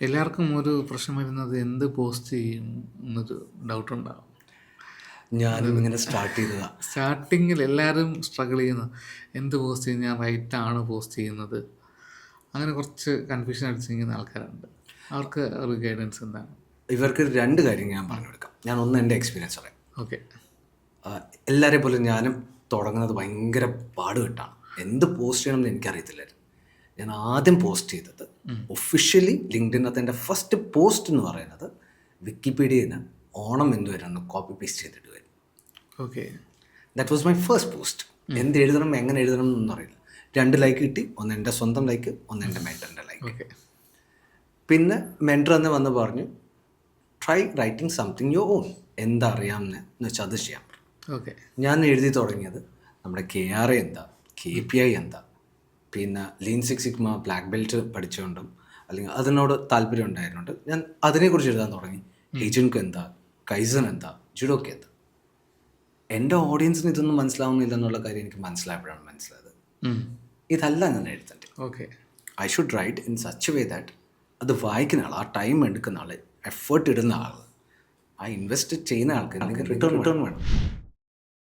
എല്ലാവർക്കും ഒരു പ്രശ്നം വരുന്നത് എന്ത് പോസ്റ്റ് ചെയ്യും എന്നൊരു ഡൗട്ടുണ്ടാകും. ഞാനും ഇങ്ങനെ സ്റ്റാർട്ട് ചെയ്തതാണ്. സ്റ്റാർട്ടിങ്ങിൽ എല്ലാവരും സ്ട്രഗിൾ ചെയ്യുന്നത് എന്ത് പോസ്റ്റ് ചെയ്യും, ഞാൻ റൈറ്റാണ് പോസ്റ്റ് ചെയ്യുന്നത്, അങ്ങനെ കുറച്ച് കൺഫ്യൂഷൻ അടിച്ചിരിക്കുന്ന ആൾക്കാരുണ്ട്. അവർക്ക് ഒരു ഗൈഡൻസ് എന്താണ്? ഇവർക്ക് രണ്ട് കാര്യം ഞാൻ പറഞ്ഞു കൊടുക്കാം. ഞാൻ ഒന്ന് എൻ്റെ എക്സ്പീരിയൻസ് പറയാം. ഓക്കെ. എല്ലാവരെയും പോലെ ഞാനും തുടങ്ങുന്നത് ഭയങ്കര പാടുകെട്ടാണ്. എന്ത് പോസ്റ്റ് ചെയ്യണം എന്ന് എനിക്കറിയത്തില്ലായിരുന്നു. ഞാൻ ആദ്യം പോസ്റ്റ് ചെയ്തത് ഒഫീഷ്യലി ലിങ്ക്ഡിനകത്ത് എൻ്റെ ഫസ്റ്റ് പോസ്റ്റ് എന്ന് പറയുന്നത് വിക്കിപീഡിയയിൽ ഓണം എന്തുവരെയാണ് കോപ്പി പേസ്റ്റ് ചെയ്തിട്ട് വരും. Okay. That was my first post. എന്ത് എഴുതണം, എങ്ങനെ എഴുതണം എന്നൊന്നും അറിയില്ല. 2 ലൈക്ക് കിട്ടി. ഒന്ന് എൻ്റെ സ്വന്തം ലൈക്ക്, ഒന്ന് എൻ്റെ മെൻറ്ററിൻ്റെ ലൈക്ക്. ഓക്കെ. പിന്നെ മെൻറ്റർ എന്ന് വന്ന് പറഞ്ഞു, try writing something your own. എന്താ അറിയാമെന്ന് വെച്ചാൽ അത് ചെയ്യാം. ഓക്കെ. ഞാൻ എഴുതി തുടങ്ങിയത് നമ്മുടെ KRA എന്താ, KPI എന്താ, പിന്നെ lean six sigma black belt പഠിച്ചുകൊണ്ടും അല്ലെങ്കിൽ അതിനോട് താല്പര്യം ഉണ്ടായിരുന്നുണ്ട്. ഞാൻ അതിനെക്കുറിച്ച് എഴുതാൻ തുടങ്ങി. ഏജൻക്ക് എന്താ, കൈസൺ എന്താ, ജുഡോക്ക് എന്താ. എൻ്റെ ഓഡിയൻസിന് ഇതൊന്നും മനസ്സിലാവുന്നില്ല എന്നുള്ള കാര്യം എനിക്ക് മനസ്സിലായപ്പോഴാണ് മനസ്സിലായത്. ഇതല്ല ഞാൻ എഴുതേണ്ടത്. Okay. I should write in such way that അത് വായിക്കുന്ന ആൾ, ആ ടൈം എടുക്കുന്ന ആൾ, എഫേർട്ട് ഇടുന്ന ആൾ, ആ ഇൻവെസ്റ്റ് ചെയ്യുന്ന ആൾക്ക് റിട്ടേൺ വേണം.